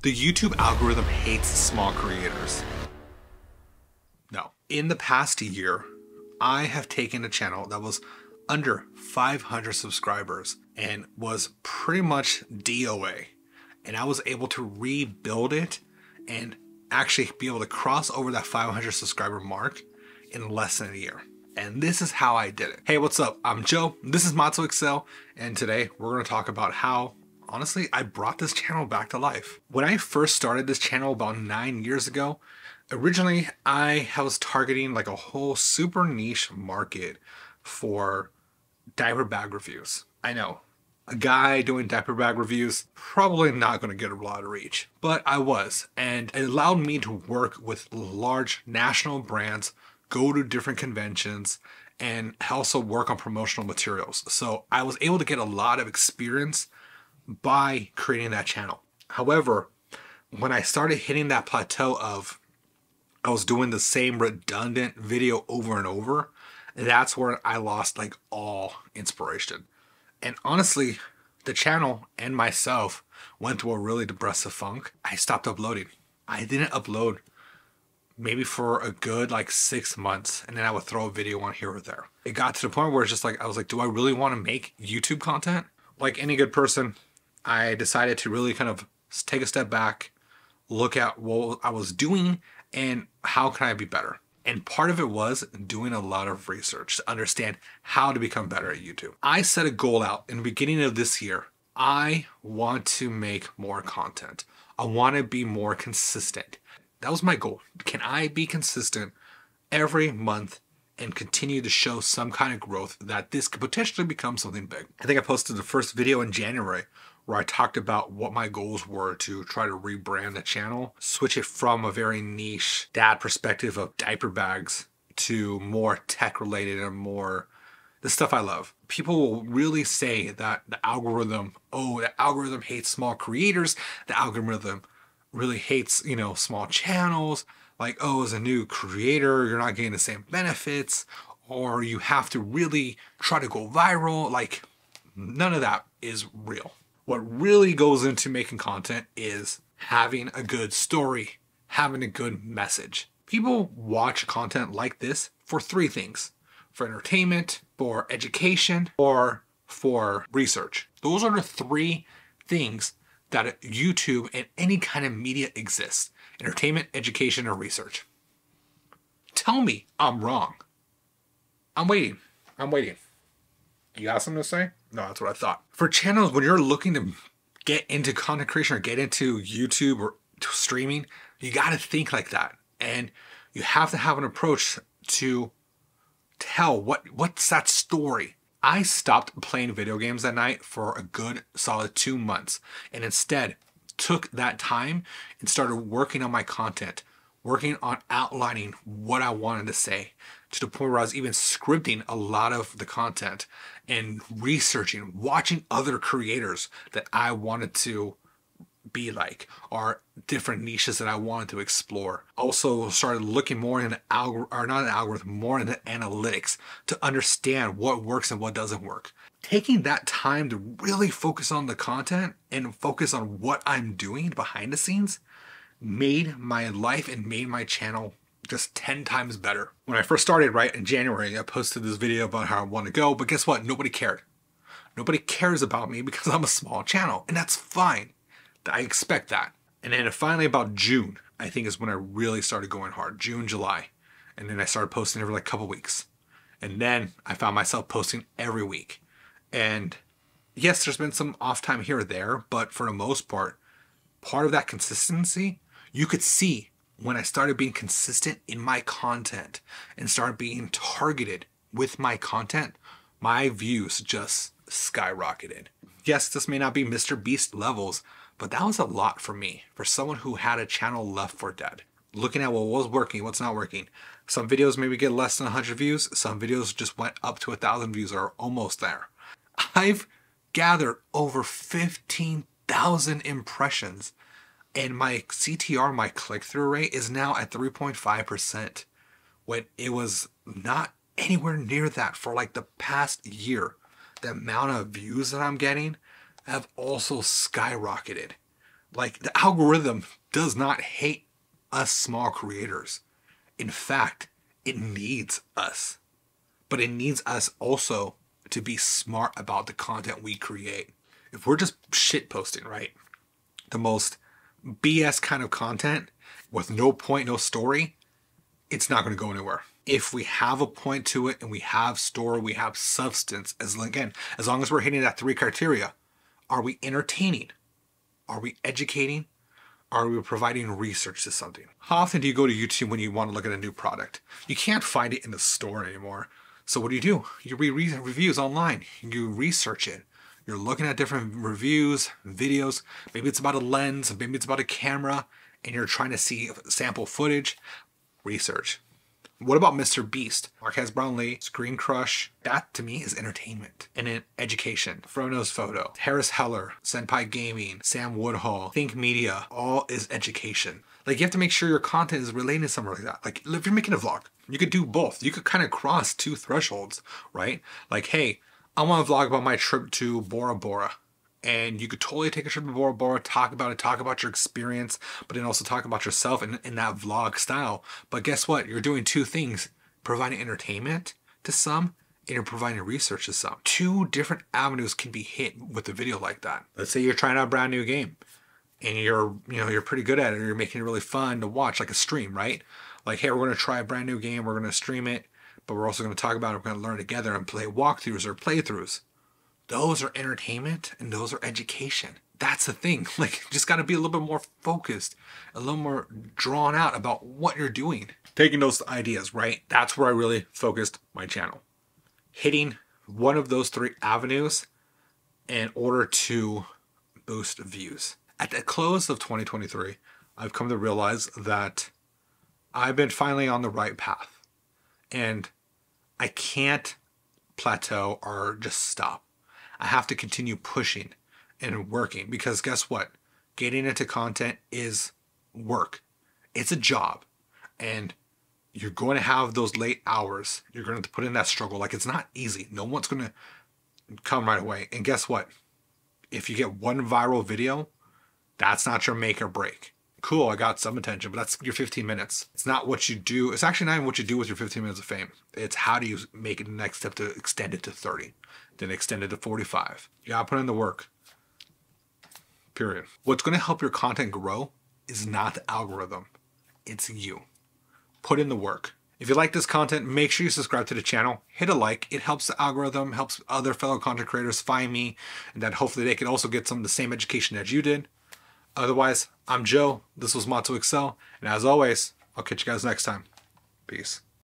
The YouTube algorithm hates small creators. No. In the past year, I have taken a channel that was under 500 subscribers and was pretty much DOA. And I was able to rebuild it and actually be able to cross over that 500 subscriber mark in less than a year. And this is how I did it. Hey, what's up? I'm Joe. This is monetization, and today we're going to talk about how, honestly, I brought this channel back to life. When I first started this channel about 9 years ago, originally I was targeting like a whole super niche market for diaper bag reviews. I know, a guy doing diaper bag reviews, probably not going to get a lot of reach, but I was, and it allowed me to work with large national brands, go to different conventions, and also work on promotional materials. So I was able to get a lot of experience by creating that channel. However, when I started hitting that plateau of I was doing the same redundant video over and over, that's where I lost like all inspiration. And honestly, the channel and myself went through a really depressive funk. I stopped uploading. I didn't upload maybe for a good like 6 months, and then I would throw a video on here or there. It got to the point where it's just like, I was like, do I really want to make YouTube content? Like any good person, I decided to really kind of take a step back, look at what I was doing and how can I be better. And part of it was doing a lot of research to understand how to become better at YouTube. I set a goal out in the beginning of this year. I want to make more content. I want to be more consistent. That was my goal. Can I be consistent every month and continue to show some kind of growth that this could potentially become something big? I think I posted the first video in January where I talked about what my goals were to try to rebrand the channel, switch it from a very niche dad perspective of diaper bags to more tech related and more the stuff I love. People will really say that the algorithm, oh, the algorithm hates small creators. The algorithm really hates, small channels. Like, oh, as a new creator, you're not getting the same benefits, or you have to really try to go viral. Like, none of that is real. What really goes into making content is having a good story, having a good message. People watch content like this for 3 things: for entertainment, for education, or for research. Those are the 3 things that YouTube and any kind of media exists: entertainment, education, or research. Tell me I'm wrong. I'm waiting. You got something to say? No, that's what I thought. For channels, when you're looking to get into content creation or get into YouTube or streaming, you got to think like that. And you have to have an approach to tell what's that story. I stopped playing video games at night for a good solid 2 months, and instead took that time and started working on my content, working on outlining what I wanted to say, to the point where I was even scripting a lot of the content and researching, watching other creators that I wanted to be like, or different niches that I wanted to explore. Also started looking more into more into analytics to understand what works and what doesn't work. Taking that time to really focus on the content and focus on what I'm doing behind the scenes made my life and made my channel just 10 times better. When I first started, right, in January, I posted this video about how I want to go, but guess what? Nobody cared. Nobody cares about me because I'm a small channel, and that's fine. I expect that. And then finally about June, I think is when I really started going hard. June, July. And then I started posting every like couple weeks. And then I found myself posting every week. And yes, there's been some off time here or there, but for the most part of that consistency, you could see when I started being consistent in my content and started being targeted with my content, my views just skyrocketed. Yes, this may not be Mr. Beast levels, but that was a lot for me, for someone who had a channel left for dead. Looking at what was working, what's not working. Some videos maybe get less than 100 views. Some videos just went up to 1,000 views or almost there. I've gathered over 15,000 impressions, and my CTR, my click-through rate, is now at 3.5%, when it was not anywhere near that for like the past year. The amount of views that I'm getting have also skyrocketed. Like, the algorithm does not hate us small creators. In fact, it needs us. But it needs us also to be smart about the content we create. If we're just shit posting, right? The most BS kind of content with no point, no story, it's not going to go anywhere. If we have a point to it and we have story, we have substance, as long as we're hitting that 3 criteria, are we entertaining? Are we educating? Are we providing research to something? How often do you go to YouTube when you want to look at a new product? You can't find it in the store anymore. So what do? You read reviews online. You research it. You're looking at different reviews, videos. Maybe it's about a lens, maybe it's about a camera, and you're trying to see sample footage. Research. What about Mr. Beast, Marquez Brownlee, Screen Crush? That to me is entertainment and in education. Frono's Photo, Harris Heller, Senpai Gaming, Sam Woodhull, Think Media, all is education. Like, you have to make sure your content is related to something like that. Like, if you're making a vlog, you could do both. You could kind of cross 2 thresholds, right? Like, hey, I want to vlog about my trip to Bora Bora. And you could totally take a trip to Bora Bora, talk about it, talk about your experience, but then also talk about yourself in that vlog style. But guess what? You're doing 2 things. Providing entertainment to some, and you're providing research to some. 2 different avenues can be hit with a video like that. Let's say you're trying out a brand new game, and you're pretty good at it, or you're making it really fun to watch, like a stream, right? Like, hey, we're going to try a brand new game, we're going to stream it, but we're also going to talk about it, we're going to learn together and play walkthroughs or playthroughs. Those are entertainment and those are education. That's the thing. Like, you just got to be a little bit more focused, a little more drawn out about what you're doing. Taking those ideas, right? That's where I really focused my channel. Hitting one of those 3 avenues in order to boost views. At the close of 2023, I've come to realize that I've been finally on the right path. And I can't plateau or just stop. I have to continue pushing and working, because guess what? Getting into content is work. It's a job, and you're going to have those late hours. You're going to put in that struggle. Like, it's not easy. No one's going to come right away. And guess what? If you get 1 viral video, that's not your make or break. Cool, I got some attention, but that's your 15 minutes. It's not what you do. It's actually not even what you do with your 15 minutes of fame. It's how do you make it the next step to extend it to 30, then extend it to 45. You gotta put in the work. Period. What's gonna help your content grow is not the algorithm. It's you. Put in the work. If you like this content, make sure you subscribe to the channel. Hit a like. It helps the algorithm, helps other fellow content creators find me, and that hopefully they can also get some of the same education that you did. Otherwise, I'm Joe. This was Motto Excel. And as always, I'll catch you guys next time. Peace.